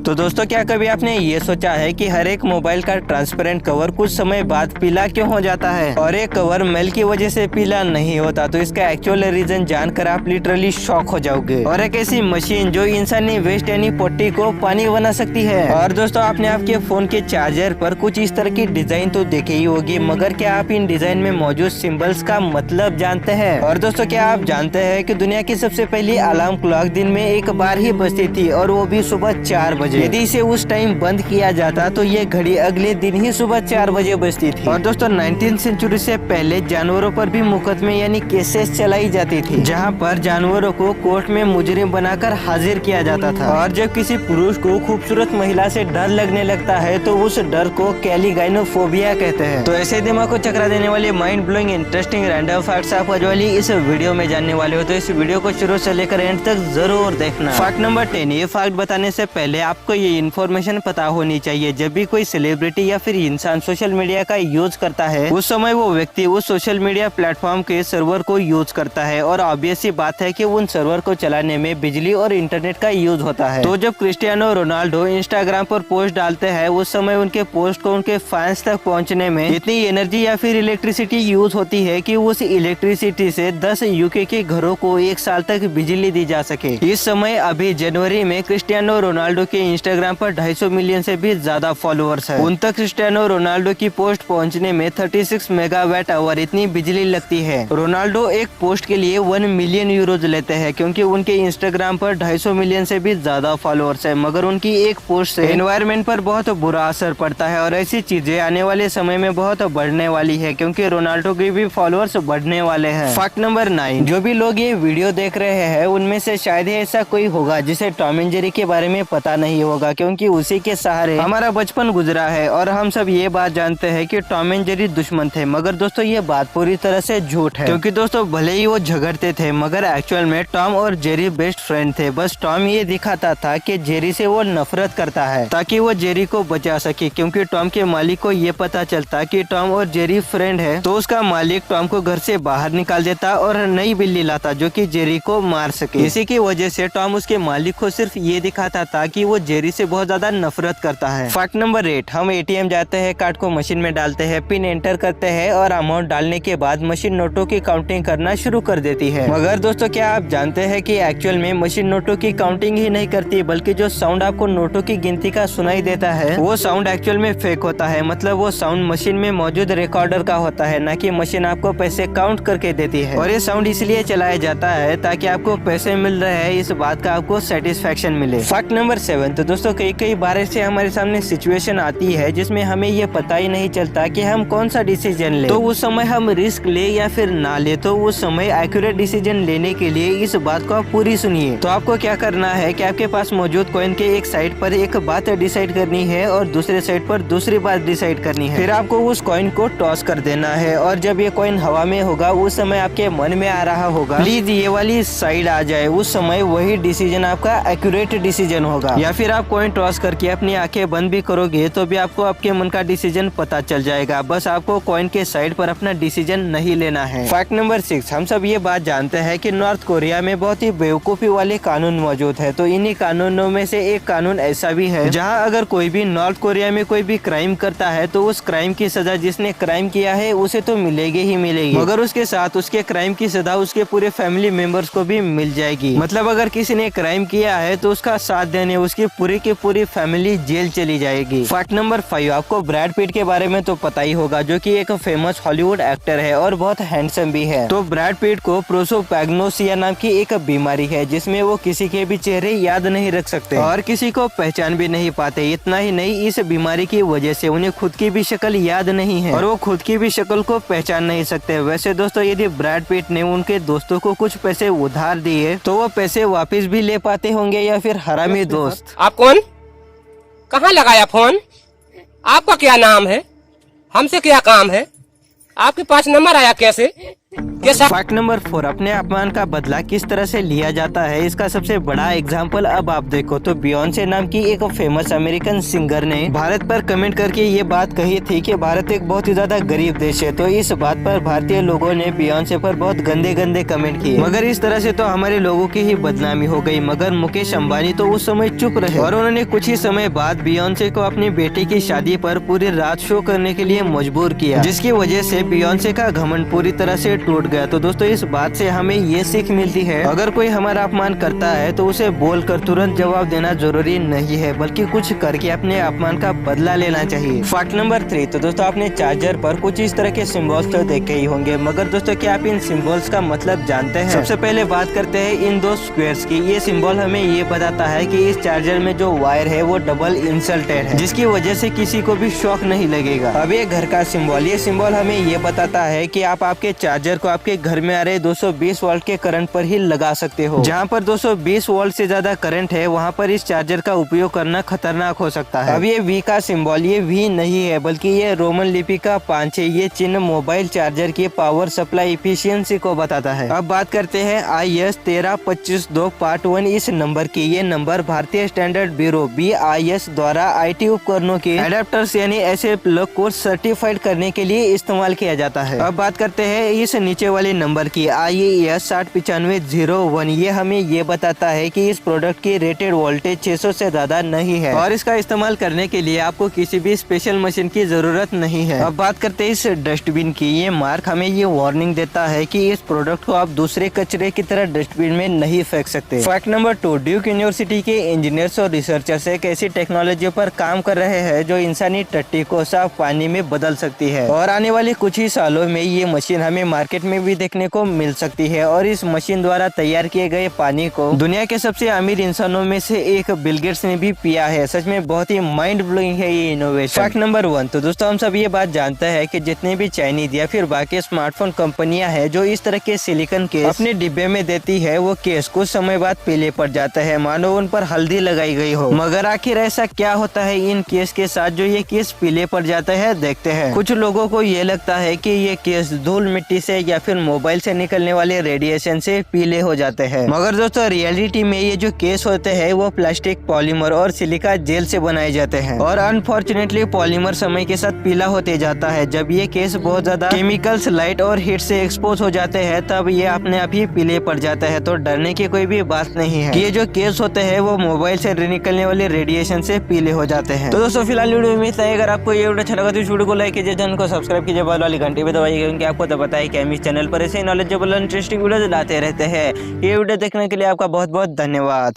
तो दोस्तों, क्या कभी आपने ये सोचा है कि हर एक मोबाइल का ट्रांसपेरेंट कवर कुछ समय बाद पीला क्यों हो जाता है और एक कवर मेल की वजह से पीला नहीं होता? तो इसका एक्चुअल रीजन जानकर आप लिटरली शॉक हो जाओगे। और एक ऐसी मशीन जो इंसानी वेस्ट यानी पट्टी को पानी बना सकती है। और दोस्तों, आपने आपके फोन के चार्जर पर कुछ इस तरह की डिजाइन तो देखी ही होगी, मगर क्या आप इन डिजाइन में मौजूद सिंबल्स का मतलब जानते हैं? और दोस्तों, क्या आप जानते हैं कि दुनिया की सबसे पहली अलार्म क्लॉक दिन में एक बार ही बजती थी और वो भी सुबह 4 बजे। यदि इसे उस टाइम बंद किया जाता तो ये घड़ी अगले दिन ही सुबह 4 बजे बजती थी। और दोस्तों, 19वीं सेंचुरी से पहले जानवरों पर भी मुकदमे यानी केसेस चलाई जाती थी, जहाँ पर जानवरों को कोर्ट में मुजरिम बनाकर हाजिर किया जाता था। और जब किसी पुरुष को खूबसूरत महिला से डर लगने लगता है तो उस डर को कैलीगाइनोफोबिया कहते हैं। तो ऐसे दिमाग को चकरा देने वाले mind blowing interesting random facts आप आज वाली इस वीडियो में जानने वाले हो, तो इस वीडियो को शुरू से लेकर एंड तक जरूर देखना। Fact number 10। ये फैक्ट बताने से पहले आपको ये इन्फॉर्मेशन पता होनी चाहिए, जब भी कोई सेलिब्रिटी या फिर इंसान सोशल मीडिया का यूज करता है उस समय वो व्यक्ति उस सोशल मीडिया प्लेटफॉर्म के सर्वर को यूज करता है। और ऑब्वियस सी बात है कि उन सर्वर को चलाने में बिजली और इंटरनेट का यूज होता है। तो जब क्रिस्टियानो रोनाल्डो इंस्टाग्राम पर पोस्ट डालते हैं उस समय उनके पोस्ट को उनके फैंस तक पहुंचने में इतनी एनर्जी या फिर इलेक्ट्रिसिटी यूज होती है कि उस इलेक्ट्रिसिटी से 10 यूके के घरों को 1 साल तक बिजली दी जा सके। इस समय अभी जनवरी में क्रिस्टियानो रोनाल्डो के इंस्टाग्राम पर 250 मिलियन से भी ज्यादा फॉलोअर्स है। उन तक क्रिस्टियानो रोनाल्डो की पोस्ट पहुंचने में 36 मेगावाट आवर इतनी बिजली लगती है। रोनाल्डो एक पोस्ट के लिए 1 मिलियन यूरोज लेते हैं क्योंकि उनके इंस्टाग्राम पर 250 मिलियन से भी ज्यादा फॉलोअर्स है, मगर उनकी एक पोस्ट से एनवायरमेंट पर बहुत बुरा असर पड़ता है। और ऐसी चीजें आने वाले समय में बहुत बढ़ने वाली है क्योंकि रोनाल्डो के भी फॉलोअर्स बढ़ने वाले हैं। Fact number 9। जो भी लोग ये वीडियो देख रहे हैं उनमें से शायद ही ऐसा कोई होगा जिसे टॉम एंड जेरी के बारे में पता नहीं होगा, क्योंकि उसी के सहारे हमारा बचपन गुजरा है। और हम सब ये बात जानते हैं कि टॉम एंड जेरी दुश्मन थे, मगर दोस्तों ये बात पूरी तरह से झूठ है, क्योंकि दोस्तों भले ही वो झगड़ते थे मगर एक्चुअल में टॉम और जेरी बेस्ट फ्रेंड थे। बस टॉम ये दिखाता था कि जेरी से वो नफरत करता है ताकि वो जेरी को बचा सके, क्योंकि टॉम के मालिक को ये पता चलता कि टॉम और जेरी फ्रेंड है तो उसका मालिक टॉम को घर से बाहर निकाल देता और नई बिल्ली लाता जो कि जेरी को मार सके। इसी की वजह से टॉम उसके मालिक को सिर्फ ये दिखाता था कि वो जेरी से बहुत ज्यादा नफरत करता है। Fact number 8। हम एटीएम जाते हैं, कार्ड को मशीन में डालते हैं, पिन एंटर करते हैं और अमाउंट डालने के बाद मशीन नोटों की काउंटिंग करना शुरू कर देती है। मगर दोस्तों, क्या आप जानते हैं कि एक्चुअल में मशीन नोटों की काउंटिंग ही नहीं करती, बल्कि जो साउंड आपको नोटों की गिनती का सुनाई देता है वो साउंड एक्चुअल में फेक होता है। मतलब वो साउंड मशीन में मौजूद रिकॉर्डर का होता है, न कि मशीन आपको पैसे काउंट करके देती है। और ये साउंड इसलिए चलाया जाता है ताकि आपको पैसे मिल रहे हैं इस बात का आपको सेटिस्फेक्शन मिले। Fact number 7। तो दोस्तों, कई बार ऐसे हमारे सामने सिचुएशन आती है जिसमें हमें ये पता ही नहीं चलता कि हम कौन सा डिसीजन ले, तो उस समय हम रिस्क ले या फिर ना ले। तो उस समय एक्यूरेट डिसीजन लेने के लिए इस बात को आप पूरी सुनिए। तो आपको क्या करना है कि आपके पास मौजूद कॉइन के एक साइड पर एक बात डिसाइड करनी है और दूसरे साइड पर दूसरी बात डिसाइड करनी है। फिर आपको उस कॉइन को टॉस कर देना है और जब ये कॉइन हवा में होगा उस समय आपके मन में आ रहा होगा प्लीज ये वाली साइड आ जाए, उस समय वही डिसीजन आपका एक्यूरेट डिसीजन होगा। या फिर आप कॉइन टॉस करके अपनी आंखें बंद भी करोगे तो भी आपको आपके मन का डिसीजन पता चल जाएगा। बस आपको कॉइन के साइड पर अपना डिसीजन नहीं लेना है। Fact number 6। हम सब ये बात जानते हैं कि नॉर्थ कोरिया में बहुत ही बेवकूफी वाले कानून मौजूद है। तो इन्हीं कानूनों में से एक कानून ऐसा भी है जहाँ अगर कोई भी नॉर्थ कोरिया में कोई भी क्राइम करता है तो उस क्राइम की सजा जिसने क्राइम किया है उसे तो मिलेगी ही मिलेगी, मगर उसके साथ उसके क्राइम की सजा उसके पूरे फैमिली मेंबर्स को भी मिल जाएगी। मतलब अगर किसी ने क्राइम किया है तो उसका साथ देने उसकी पूरी की पूरी फैमिली जेल चली जाएगी। Fact number 5। आपको ब्रैड पिट के बारे में तो पता ही होगा, जो कि एक फेमस हॉलीवुड एक्टर है और बहुत हैंडसम भी है। तो ब्रैड पिट को प्रोसोपैग्नोसिया नाम की एक बीमारी है जिसमें वो किसी के भी चेहरे याद नहीं रख सकते और किसी को पहचान भी नहीं पाते। इतना ही नहीं, इस बीमारी की वजह से उन्हें खुद की भी शक्ल याद नहीं है और वो खुद की भी शक्ल को पहचान नहीं सकते। वैसे दोस्तों, यदि ब्रैड पिट ने उनके दोस्तों को कुछ पैसे उधार दिए तो वो पैसे वापस भी ले पाते होंगे या फिर हरामी दोस्त। आप कौन? कहाँ लगाया फोन? आपका क्या नाम है? हमसे क्या काम है? आपके पास नंबर आया कैसे? Yes sir. फैक्ट नंबर 4, अपने अपमान का बदला किस तरह से लिया जाता है, इसका सबसे बड़ा एग्जाम्पल अब आप देखो तो बियॉन्से नाम की एक फेमस अमेरिकन सिंगर ने भारत पर कमेंट करके ये बात कही थी कि भारत एक बहुत ही ज्यादा गरीब देश है। तो इस बात पर भारतीय लोगों ने बियॉन्से पर बहुत गंदे गंदे कमेंट किए, मगर इस तरह से तो हमारे लोगों की ही बदनामी हो गई। मगर मुकेश अंबानी तो उस समय चुप रहे और उन्होंने कुछ ही समय बाद बियॉन्से को अपनी बेटी की शादी पर पूरी रात शो करने के लिए मजबूर किया, जिसकी वजह से बियॉन्से का घमंड पूरी तरह से टूट गया। तो दोस्तों इस बात से हमें ये सीख मिलती है, अगर कोई हमारा अपमान करता है तो उसे बोलकर तुरंत जवाब देना जरूरी नहीं है, बल्कि कुछ करके अपने अपमान का बदला लेना चाहिए। फैक्ट नंबर 3, तो दोस्तों आपने चार्जर पर कुछ इस तरह के सिंबल्स तो देखे ही होंगे, मगर दोस्तों क्या आप इन सिंबल्स का मतलब जानते हैं? सबसे पहले बात करते हैं इन दो स्क्वायर्स की। ये सिंबल हमें ये बताता है कि इस चार्जर में जो वायर है वो डबल इंसल्टेड है, जिसकी वजह से किसी को भी शॉक नहीं लगेगा। अब ये घर का सिंबल, ये सिंबल हमें ये बताता है कि आप आपके चार्जर को आपके घर में आ रहे 220 वोल्ट के करंट पर ही लगा सकते हो। जहाँ पर 220 वोल्ट से ज्यादा करंट है वहाँ पर इस चार्जर का उपयोग करना खतरनाक हो सकता है। अब ये वी का सिंबल, ये वी नहीं है बल्कि ये रोमन लिपि का 5 है। ये चिन्ह मोबाइल चार्जर की पावर सप्लाई इफिशियंसी को बताता है। अब बात करते हैं IS 13252 पार्ट 1 इस नंबर की। ये नंबर भारतीय स्टैंडर्ड ब्यूरो BIS द्वारा IT उपकरणों के एडेप्टर्स यानी ऐसे प्लग को सर्टिफाइड करने के लिए इस्तेमाल किया जाता है। अब बात करते हैं इस नीचे वाले नंबर की IES 609501। ये हमें ये बताता है कि इस प्रोडक्ट की रेटेड वोल्टेज 600 से ज्यादा नहीं है और इसका इस्तेमाल करने के लिए आपको किसी भी स्पेशल मशीन की जरूरत नहीं है। अब बात करते हैं इस डस्टबिन की। ये मार्क हमें ये वार्निंग देता है कि इस प्रोडक्ट को आप दूसरे कचरे की तरह डस्टबिन में नहीं फेंक सकते। फैक्ट नंबर 2, ड्यूक यूनिवर्सिटी के इंजीनियर्स और रिसर्चर्स एक ऐसी टेक्नोलॉजी पर काम कर रहे हैं जो इंसानी टट्टी को साफ पानी में बदल सकती है और आने वाले कुछ ही सालों में ये मशीन हमें मार्केट में भी देखने को मिल सकती है। और इस मशीन द्वारा तैयार किए गए पानी को दुनिया के सबसे अमीर इंसानों में से एक बिल गेट्स ने भी पिया है। सच में बहुत ही माइंड ब्लोइंग है ये इनोवेशन। फैक्ट नंबर 1, तो दोस्तों हम सब ये बात जानते हैं कि जितने भी चाइनीज या फिर बाकी स्मार्टफोन कंपनियां हैं जो इस तरह के सिलिकॉन केस अपने डिब्बे में देती है, वो केस कुछ समय बाद पीले पड़ जाता है, मानो उन पर हल्दी लगाई गई हो। मगर आखिर ऐसा क्या होता है इन केस के साथ जो ये केस पीले पड़ जाता है, देखते हैं। कुछ लोगों को ये लगता है कि ये केस धूल मिट्टी से या फिर मोबाइल से निकलने वाले रेडिएशन से पीले हो जाते हैं, मगर दोस्तों रियलिटी में ये जो केस होते हैं वो प्लास्टिक, पॉलीमर और सिलिका जेल से बनाए जाते हैं और अनफॉर्चुनेटली पॉलीमर समय के साथ पीला होते जाता है। जब ये केस बहुत ज्यादा केमिकल्स, लाइट और हीट से एक्सपोज हो जाते हैं तब ये अपने आप ही पीले पड़ जाता है। तो डरने की कोई भी बात नहीं है। ये जो केस होते हैं वो मोबाइल से निकलने वाले रेडिएशन से पीले हो जाते हैं। तो दोस्तों फिलहाल वीडियो में इतना ही। अगर आपको ये वीडियो अच्छा लगा तो इस वीडियो को लाइक कीजिए, चैनल को सब्सक्राइब कीजिए, बॉल वाली घंटी पे दबाइए, क्योंकि आपको तो पता है कि हम इस चैनल पर ऐसे नॉलेजेबल इंटरेस्टिंग वीडियो लाते रहते हैं। ये वीडियो देखने के लिए आपका बहुत बहुत धन्यवाद।